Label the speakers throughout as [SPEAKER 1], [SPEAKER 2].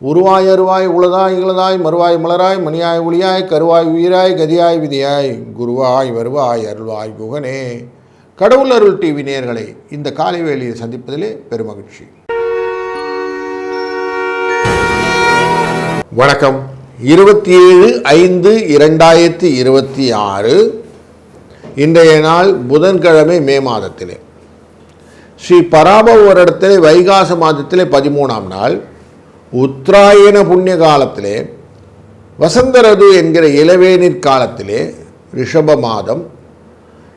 [SPEAKER 1] உருவாய் அருவாய் உளதாய் இளதாய் மறுவாய் மலராய் மணியாய் ஒளியாய் கருவாய் உயிராய் கதியாய் விதியாய் குருவாய் வருவாய் அருள்வாய் குகனே. கடவுள் அருள் டிவி நேயர்களை இந்த காலை வேளையை சந்திப்பதிலே பெருமகிழ்ச்சி. வணக்கம். 27/5/2026 இன்றைய நாள் புதன்கிழமை, மே மாதத்திலே ஸ்ரீ பராபவ வருடத்திலே வைகாச மாதத்திலே 13ஆம் நாள், உத்தராயண புண்ணிய காலத்திலே வசந்தரது என்கிற இளவேநீர் காலத்திலே ரிஷப மாதம்.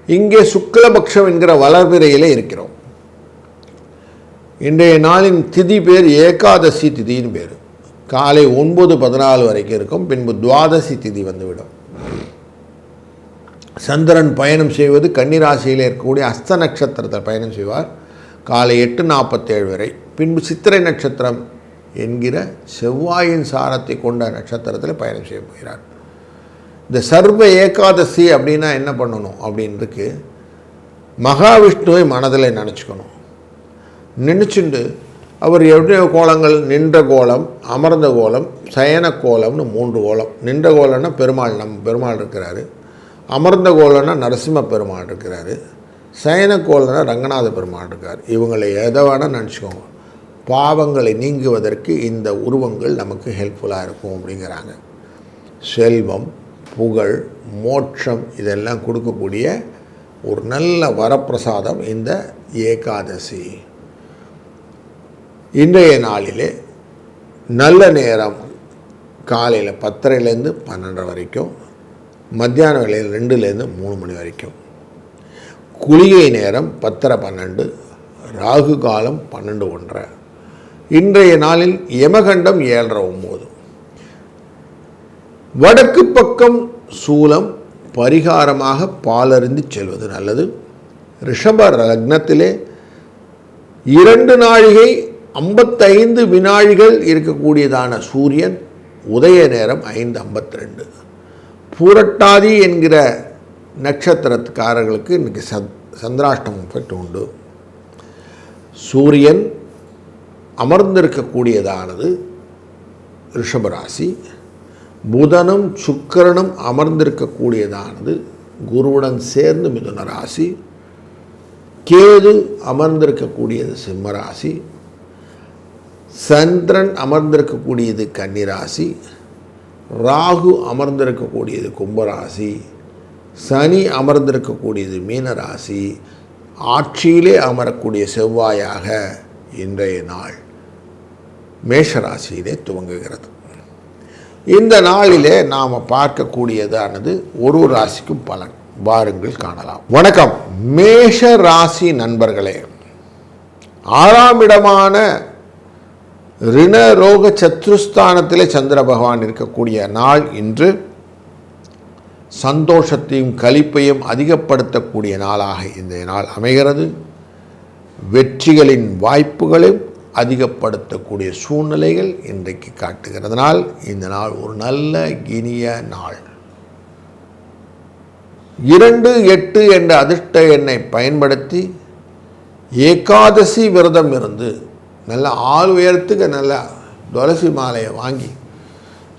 [SPEAKER 1] இங்கே சுக்லபக்ஷம் என்கிற வளர்பிறையிலே இருக்கிறோம். இன்றைய நாளின் திதி பேர் ஏகாதசி திதின்னு பேர். காலை 9:14 வரைக்கும் இருக்கும். பின்பு துவாதசி திதி வந்துவிடும். சந்திரன் பயணம் செய்வது கன்னிராசியில் இருக்கக்கூடிய அஸ்த நட்சத்திரத்தில் பயணம் செய்வார் காலை 8:47 வரை. பின்பு சித்திரை நட்சத்திரம் என்கிற செவ்வாயின் சாரத்தை கொண்ட நட்சத்திரத்தில் பயணம் செய்ய போகிறார். இந்த சர்வ ஏகாதசி அப்படின்னா என்ன பண்ணணும் அப்படின்றது, மகாவிஷ்ணுவை மனதில் நினச்சிக்கணும். நினச்சிட்டு அவர் எவ்வளோ கோலங்கள், நின்ற கோலம், அமர்ந்த கோலம், சயன கோலம்னு 3 கோலம். நின்ற கோலம்னா பெருமாள், பெருமாள் இருக்கிறாரு. அமர்ந்த கோலம்னா நரசிம்ம பெருமாள் இருக்கிறாரு. சயன கோலம்னா ரங்கநாத பெருமாள் இருக்கார். இவங்களை எதை வேணால் நினச்சிக்கோங்க. பாவங்களை நீங்குவதற்கு இந்த உருவங்கள் நமக்கு ஹெல்ப்ஃபுல்லாக இருக்கும் அப்படிங்கிறாங்க. செல்வம், புகழ், மோட்சம் இதெல்லாம் கொடுக்கக்கூடிய ஒரு நல்ல வரப்பிரசாதம் இந்த ஏகாதசி. இன்றைய நாளிலே நல்ல நேரம் காலையில் 10:30லேருந்து 12 வரைக்கும், மத்தியான வேளையில் 2லேருந்து 3 மணி வரைக்கும். குளிகை நேரம் 10:30-12, ராகு காலம் 12:01. இன்றைய நாளில் யமகண்டம் 7:30-9. வடக்கு பக்கம் சூலம், பரிகாரமாக பாலருந்தி செல்வது நல்லது. ரிஷப லக்னத்திலே 2 நாழிகை 55 வினாழிகள் இருக்கக்கூடியதான சூரியன். உதய நேரம் 5:52. பூரட்டாதி என்கிற நட்சத்திரக்காரர்களுக்கு இன்றைக்கி சந்திராஷ்டமம் எஃபெக்ட் உண்டு. சூரியன் அமர்ந்திருக்கக்கூடியதானது ரிஷபராசி. புதனும் சுக்கிரனும் அமர்ந்திருக்கக்கூடியதானது குருவுடன் சேர்ந்து மிதுன ராசி. கேது அமர்ந்திருக்கக்கூடியது சிம்மராசி. சந்திரன் அமர்ந்திருக்கக்கூடியது கன்னிராசி. ராகு அமர்ந்திருக்கக்கூடியது கும்பராசி. சனி அமர்ந்திருக்கக்கூடியது மீனராசி. ஆட்சியிலே அமரக்கூடிய செவ்வாயாக இன்றைய நாள் மேஷராசியிலே துவங்குகிறது. இந்த நாளிலே நாம் பார்க்கக்கூடியதானது ஒரு ராசிக்கும் பலன். வாருங்கள் காணலாம். வணக்கம். மேஷ ராசி நண்பர்களே, 6ஆம் இடமான ரிண ரோக சத்ருஸ்தானத்திலே சந்திர பகவான் இருக்கக்கூடிய நாள் இன்று. சந்தோஷத்தையும் களிப்பையும் அதிகப்படுத்தக்கூடிய நாளாக இந்த நாள் அமைகிறது. வெற்றிகளின் வாய்ப்புகளையும் அதிகப்படுத்தக்கூடிய சூழ்நிலைகள் இன்றைக்கு காட்டுகிறதுனால் இந்த நாள் ஒரு நல்ல இனிய நாள். 2, 8 என்ற அதிர்ஷ்ட எண்ணை பயன்படுத்தி ஏகாதசி விரதம் இருந்து நல்ல ஆள் உயரத்துக்கு நல்ல துளசி மாலையை வாங்கி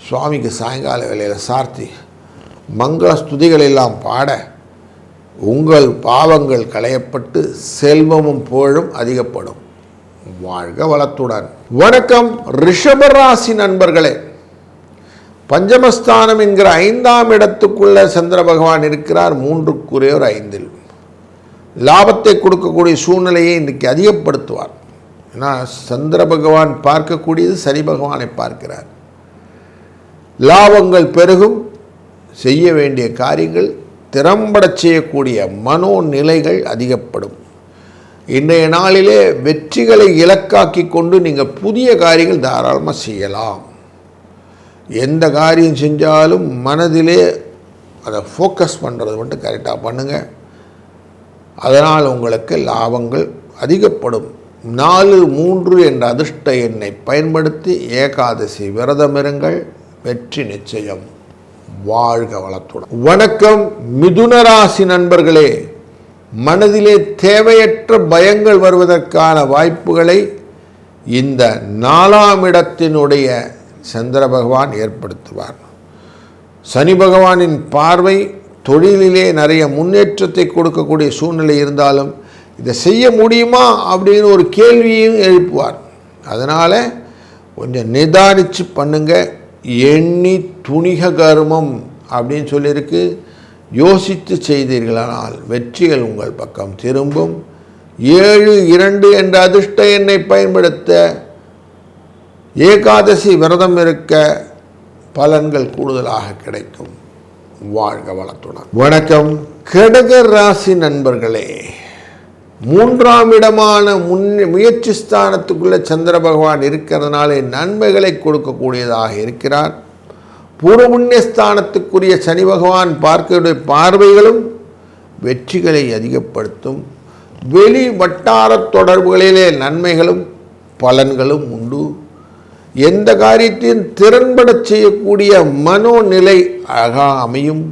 [SPEAKER 1] சுவாமிக்கு சாயங்கால வேளையில் சார்த்தி மங்கள ஸ்துதிகள் எல்லாம் பாட உங்கள் பாவங்கள் களையப்பட்டு செல்வமும் புகழும் அதிகப்படும். வாழ்க வளத்துடன். வணக்கம். ரிஷபராசி நண்பர்களே, பஞ்சமஸ்தானம் என்கிற 5ஆம் இடத்துக்குள்ள சந்திர பகவான் இருக்கிறார். 3க்குரியவர் 5இல். லாபத்தை கொடுக்கக்கூடிய சூழ்நிலையை இன்றைக்கு அதிகப்படுத்துவார். ஏன்னா சந்திர பகவான் பார்க்கக்கூடியது சனி பகவானை பார்க்கிறார். லாபங்கள் பெருகும். செய்ய வேண்டிய காரியங்கள் திறம்பட செய்யக்கூடிய மனோநிலைகள் அதிகப்படும். இன்றைய நாளிலே வெற்றிகளை இலக்காக்கி கொண்டு நீங்கள் புதிய காரியங்கள் தாராளமாக செய்யலாம். எந்த காரியம் செஞ்சாலும் மனதிலே அதை ஃபோக்கஸ் பண்ணுறது மட்டும் கரெக்டாக பண்ணுங்கள். அதனால் உங்களுக்கு லாபங்கள் அதிகப்படும். 4, 3 என்ற அதிர்ஷ்ட எண்ணை பயன்படுத்தி ஏகாதசி விரதமிருங்கள். வெற்றி நிச்சயம். வாழ்க வளத்துடன். வணக்கம். மிதுன ராசி நண்பர்களே, மனதிலே தேவையற்ற பயங்கள் வருவதற்கான வாய்ப்புகளை இந்த 4ஆம் இடத்தினுடைய சந்திர பகவான் ஏற்படுத்துவார். சனி பகவானின் பார்வை தொழிலிலே நிறைய முன்னேற்றத்தை கொடுக்கக்கூடிய சூழ்நிலை இருந்தாலும் இதை செய்ய முடியுமா அப்படின்னு ஒரு கேள்வியும் எழுப்புவார். அதனால் கொஞ்சம் நிதானித்து பண்ணுங்க. எண்ணி துணிக கர்மம் அப்படின்னு சொல்லியிருக்கு. யோசித்து செய்தீர்களானால் வெற்றிகள் உங்கள் பக்கம் திரும்பும். 7-2 என்ற அதிர்ஷ்ட எண்ணை பயன்படுத்த ஏகாதசி விரதம் இருக்க பலன்கள் கூடுதலாக கிடைக்கும். வாழ்க வளத்துடன். வணக்கம். கடக ராசி நண்பர்களே, 3ஆம் இடமான முயற்சி ஸ்தானத்துக்குள்ள சந்திர பகவான் இருக்கிறதுனாலே நன்மைகளை கொடுக்கக்கூடியதாக இருக்கிறார். பூர்வ புண்ணிய ஸ்தானத்துக்குரிய சனி பகவான் பார்க்கக்கூடிய பார்வைகளும் வெற்றிகளை அதிகப்படுத்தும். வெளி வட்டார தொடர்புகளிலே நன்மைகளும் பலன்களும் உண்டு. எந்த காரியத்தையும் திறன்பட செய்யக்கூடிய மனோநிலை அழகாக அமையும்.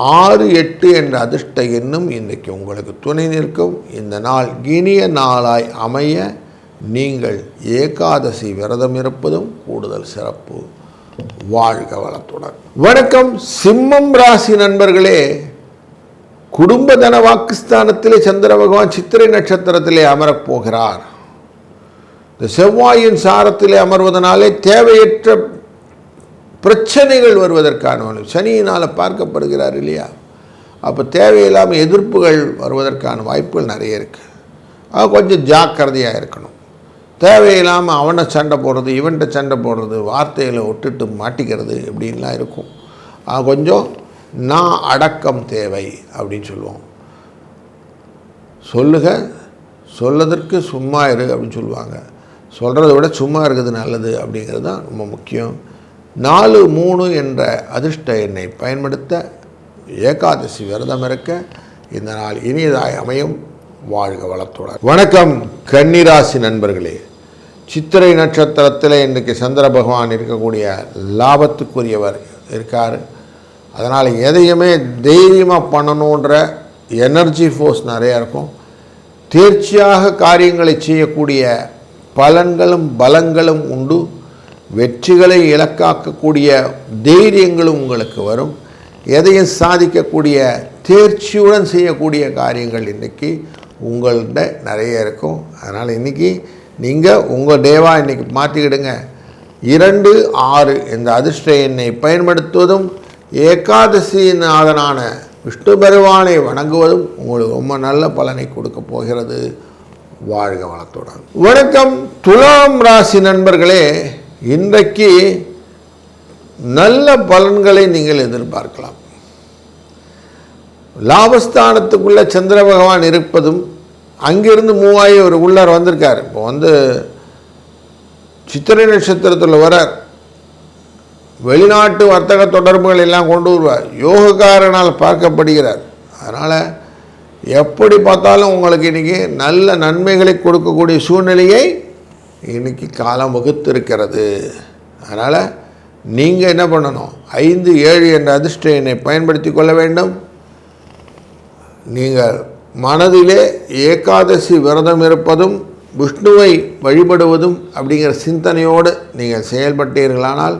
[SPEAKER 1] 6-8 என்ற அதிர்ஷ்ட எண்ணும் இன்றைக்கு உங்களுக்கு துணை நிற்கும். இந்த நாள் இனிய நாளாய் அமைய நீங்கள் ஏகாதசி விரதம் இருப்பதும் கூடுதல் சிறப்பு. வாழ்க வளத்துடன். வணக்கம். சிம்மம் ராசி நண்பர்களே, குடும்ப தன வாக்குஸ்தானத்திலே சந்திர பகவான் சித்திரை நட்சத்திரத்திலே அமரப் போகிறார். இந்த செவ்வாயின் சாரத்திலே அமர்வதனாலே தேவையற்ற பிரச்சனைகள் வருவதற்கான சனியினால் பார்க்கப்படுகிறார் இல்லையா? அப்போ தேவையில்லாமல் எதிர்ப்புகள் வருவதற்கான வாய்ப்புகள் நிறைய இருக்குது. அது கொஞ்சம் ஜாக்கிரதையாக இருக்கணும். தேவையில்லாமல் அவனை சண்டை போடுறது, இவன்கிட்ட சண்டை போடுறது, வார்த்தைகளை விட்டுட்டு மாட்டிக்கிறது இப்படின்லாம் இருக்கும். கொஞ்சம் நான் அடக்கம் தேவை அப்படின்னு சொல்லுவோம். சொல்லதற்கு சும்மா இரு அப்படின்னு சொல்லுவாங்க. சொல்கிறத விட சும்மா இருக்கிறது நல்லது அப்படிங்கிறது தான் ரொம்ப முக்கியம். 4-3 என்ற அதிர்ஷ்ட எண்ணை பயன்படுத்த ஏகாதசி விரதம் இருக்க இந்த நாள் இனியதாய் அமையும். வாழ்க வளத்துடன். வணக்கம். கன்னிராசி நண்பர்களே, சித்திரை நட்சத்திரத்தில் இன்றைக்கு சந்திர பகவான் இருக்கக்கூடிய லாபத்துக்குரியவர் இருக்கார். அதனால் எதையுமே தைரியமாக பண்ணணுன்ற எனர்ஜி ஃபோர்ஸ் நிறையா இருக்கும். தேர்ச்சியாக காரியங்களை செய்யக்கூடிய பலன்களும் பலங்களும் உண்டு. வெற்றிகளை இலக்காக்கக்கூடிய தைரியங்களும் உங்களுக்கு வரும். எதையும் சாதிக்கக்கூடிய தேர்ச்சியுடன் செய்யக்கூடிய காரியங்கள் இன்றைக்கி உங்கள்கிட்ட நிறைய இருக்கும். அதனால் இன்றைக்கி நீங்கள் உங்கள் டேவாக இன்றைக்கி மாற்றிக்கிடுங்க. 2-6 இந்த அதிர்ஷ்ட எண்ணை பயன்படுத்துவதும் ஏகாதசி நாதனான விஷ்ணு பெருமானை வணங்குவதும் உங்களுக்கு ரொம்ப நல்ல பலனை கொடுக்க போகிறது. வாழ்க வளத்துடன். வணக்கம். துலாம் ராசி நண்பர்களே, இன்றைக்கு நல்ல பலன்களை நீங்கள் எதிர்பார்க்கலாம். லாபஸ்தானத்துக்குள்ள சந்திர பகவான் இருப்பதும் அங்கிருந்து மூவாயி ஒரு உள்ளார் வந்திருக்கார். இப்போ சித்திரை நட்சத்திரத்தில் வரார். வெளிநாட்டு வர்த்தக தொடர்புகள் எல்லாம் கொண்டு வருவார். யோகக்காரனால் பார்க்கப்படுகிறார். அதனால் எப்படி பார்த்தாலும் உங்களுக்கு இன்றைக்கி நல்ல நன்மைகளை கொடுக்கக்கூடிய சூழ்நிலையை இன்றைக்கி காலம் வகுத்திருக்கிறது. அதனால் நீங்கள் என்ன பண்ணணும்? 5-7 என்ற அதிர்ஷ்ட எண்ணை பயன்படுத்தி கொள்ள வேண்டும். நீங்கள் மனதிலே ஏகாதசி விரதம் இருப்பதும் விஷ்ணுவை வழிபடுவதும் அப்படிங்கிற சிந்தனையோடு நீங்கள் செயல்பட்டீர்களானால்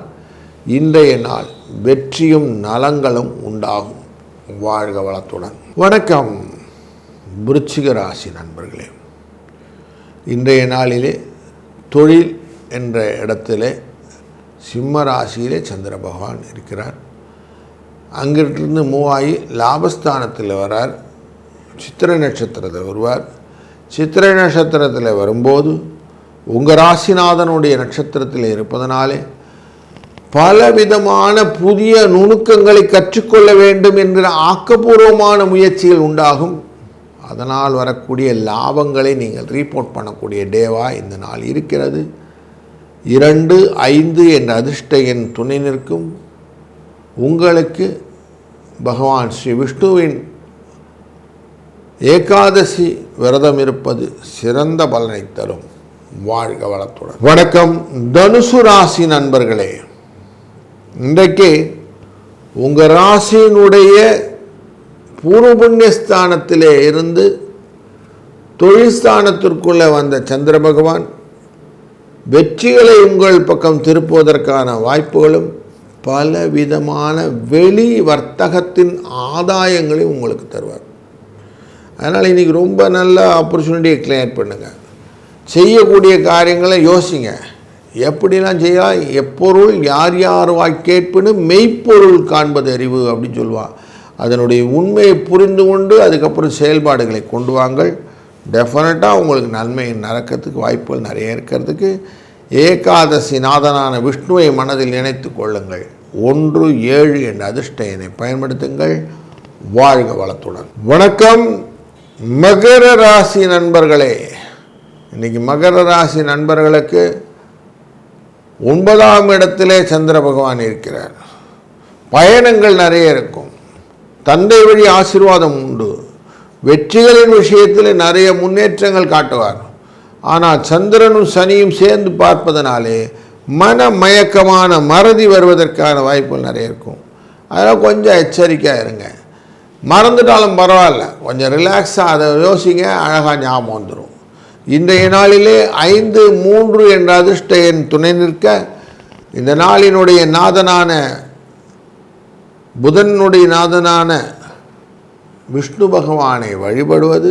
[SPEAKER 1] இன்றைய நாள் வெற்றியும் நலங்களும் உண்டாகும். வாழ்க வளத்துடன். வணக்கம். விருச்சிக ராசி நண்பர்களே, இன்றைய நாளிலே தொழில் என்ற இடத்திலே சிம்ம ராசியிலே சந்திர பகவான் இருக்கிறார். அங்கிருந்து மூவாயி லாபஸ்தானத்தில் வரார். சித்திரை நட்சத்திரத்தில் வருவார். சித்திரை நட்சத்திரத்தில் வரும்போது உங்கள் ராசிநாதனுடைய நட்சத்திரத்தில் இருப்பதனாலே பலவிதமான புதிய நுணுக்கங்களை கற்றுக்கொள்ள வேண்டும் என்கிற ஆக்கப்பூர்வமான முயற்சிகள் உண்டாகும். அதனால் வரக்கூடிய லாபங்களை நீங்கள் ரீபோர்ட் பண்ணக்கூடிய டேவாக இந்த நாள் இருக்கிறது. 2-5 என்ற அதிர்ஷ்ட எண் துணை நிற்கும். உங்களுக்கு பகவான் ஸ்ரீ விஷ்ணுவின் ஏகாதசி விரதம் இருப்பது சிறந்த பலனை தரும். வாழ்க வளத்துடன். வணக்கம். தனுசு ராசி நண்பர்களே, இன்றைக்கு உங்கள் ராசியினுடைய பூர்வ புண்ணியஸ்தானத்திலே இருந்து தொழில்ஸ்தானத்திற்குள்ளே வந்த சந்திர பகவான் வெற்றிகளை உங்கள் பக்கம் திருப்புவதற்கான வாய்ப்புகளும் பல விதமான வெளி வர்த்தகத்தின் ஆதாயங்களையும் உங்களுக்கு தருவார். அதனால் இன்றைக்கி ரொம்ப நல்ல ஆப்பர்ச்சுனிட்டியை கிளியர் பண்ணுங்கள். செய்யக்கூடிய காரியங்களை யோசிங்க, எப்படிலாம் செய்யலாம். எப்பொருள் யார் யார் கேட்புன்னு மெய்ப்பொருள் காண்பது அறிவு அப்படின்னு சொல்லுவாள். அதனுடைய உண்மையை புரிந்து கொண்டு அதுக்கப்புறம் செயல்பாடுகளை கொண்டு வாங்கள். டெஃபினட்டாக உங்களுக்கு நன்மை நடக்கிறதுக்கு வாய்ப்புகள் நிறைய இருக்கிறதுக்கு ஏகாதசி நாதனான விஷ்ணுவை மனதில் நினைத்து கொள்ளுங்கள். 1-7 என்ற அதிர்ஷ்ட எண்ணை பயன்படுத்துங்கள். வாழ்க வளத்துடன். வணக்கம் மகர ராசி நண்பர்களே. இன்றைக்கி மகர ராசி நண்பர்களுக்கு 9ஆம் இடத்திலே சந்திர பகவான் இருக்கிறார். பயணங்கள் நிறைய இருக்கும். தந்தை வழி ஆசீர்வாதம் உண்டு. வெற்றிகளின் விஷயத்தில் நிறைய முன்னேற்றங்கள் காட்டுவார். ஆனால் சந்திரனும் சனியும் சேர்ந்து பார்ப்பதனாலே மயக்கமான மறதி வருவதற்கான வாய்ப்புகள் நிறைய இருக்கும். அதனால் கொஞ்சம் எச்சரிக்கையாக இருங்க. மறந்துட்டாலும் பரவாயில்ல, கொஞ்சம் ரிலாக்ஸாக அதை யோசிங்க, அழகாக ஞாபகம் வந்துடும். இன்றைய நாளிலே 5-3 என்ற அதிர்ஷ்ட எண் துணை நிற்க இந்த நாளினுடைய நாதனான புதனுடைய நாதனான விஷ்ணு பகவானை வழிபடுவது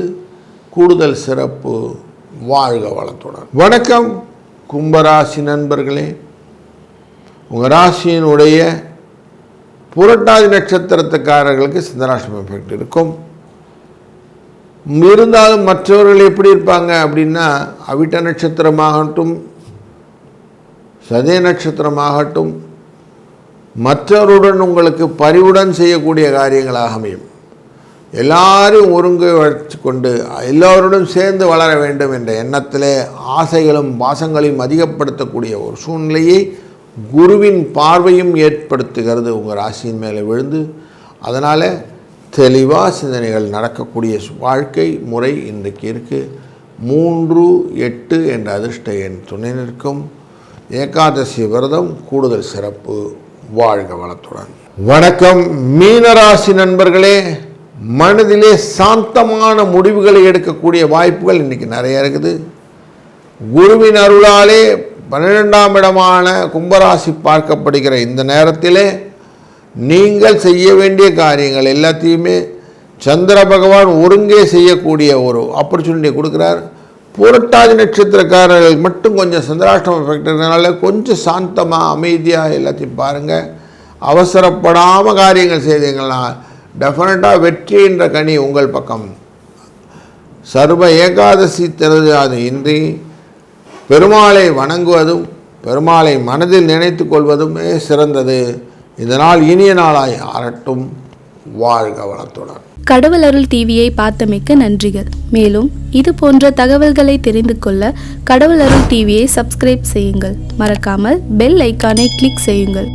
[SPEAKER 1] கூடுதல் சிறப்பு. வாழ்க வளத்துடன். வணக்கம் கும்பராசி நண்பர்களே. உங்கள் ராசியினுடைய புரட்டாதி நட்சத்திரத்துக்காரர்களுக்கு சந்திராஷ்டம எஃபெக்ட் இருக்கும். இருந்தாலும் மற்றவர்கள் எப்படி இருப்பாங்க அப்படின்னா, அவிட்ட நட்சத்திரமாகட்டும் சதய நட்சத்திரமாகட்டும் மற்றவருடன் உங்களுக்கு பரிவுடன் செய்யக்கூடிய காரியங்களாக அமையும். எல்லாரும் ஒருங்கு வச்சு கொண்டு எல்லோருடன் சேர்ந்து வளர வேண்டும் என்ற எண்ணத்திலே ஆசைகளும் பாசங்களையும் அதிகப்படுத்தக்கூடிய ஒரு சூழ்நிலையை குருவின் பார்வையும் ஏற்படுத்துகிறது உங்கள் ராசியின் மேலே விழுந்து. அதனால் தெளிவாக சிந்தனைகள் நடக்கக்கூடிய வாழ்க்கை முறை இன்றைக்கு இருக்குது. 3-8 என்ற அதிர்ஷ்ட எண் துணை நிற்கும். ஏகாதசி விரதம் கூடுதல் சிறப்பு. வாழ்க வளத்துடன். வணக்கம் மீனராசி நண்பர்களே. மனதிலே சாந்தமான முடிவுகளை எடுக்கக்கூடிய வாய்ப்புகள் இன்றைக்கி நிறைய இருக்குது. குருவின் அருளாலே 12ஆம் இடமான கும்பராசி பார்க்கப்படுகிற இந்த நேரத்திலே நீங்கள் செய்ய வேண்டிய காரியங்கள் எல்லாத்தையுமே சந்திர பகவான் ஒருங்கே செய்யக்கூடிய ஒரு ஆப்பர்ச்சுனிட்டி கொடுக்குறார். புரட்டாதி நட்சத்திரக்காரர்கள் மட்டும் கொஞ்சம் சந்திராஷ்டம எஃபெக்ட் இருக்கிறதுனால கொஞ்சம் சாந்தமாக அமைதியாக எல்லாத்தையும் பாருங்கள். அவசரப்படாமல் காரியங்கள் செய்தீங்கன்னா டெஃபினட்டாக வெற்றி என்ற கனி உங்கள் பக்கம். சர்வ ஏகாதசி திறது இன்றி பெருமாளை வணங்குவதும் பெருமாளை மனதில் நினைத்து கொள்வதுமே சிறந்தது. இதனால் இனிய நாளாய் ஆரட்டும். வாழ்க வளத்துடன்.
[SPEAKER 2] கடவுள் அருள் டிவியை பார்த்தமைக்கு நன்றிகள். மேலும் இது போன்ற தகவல்களை தெரிந்து கொள்ள கடவுள் அருள் டிவியை சப்ஸ்கிரைப் செய்யுங்கள். மறக்காமல் பெல் ஐக்கானை கிளிக் செய்யுங்கள்.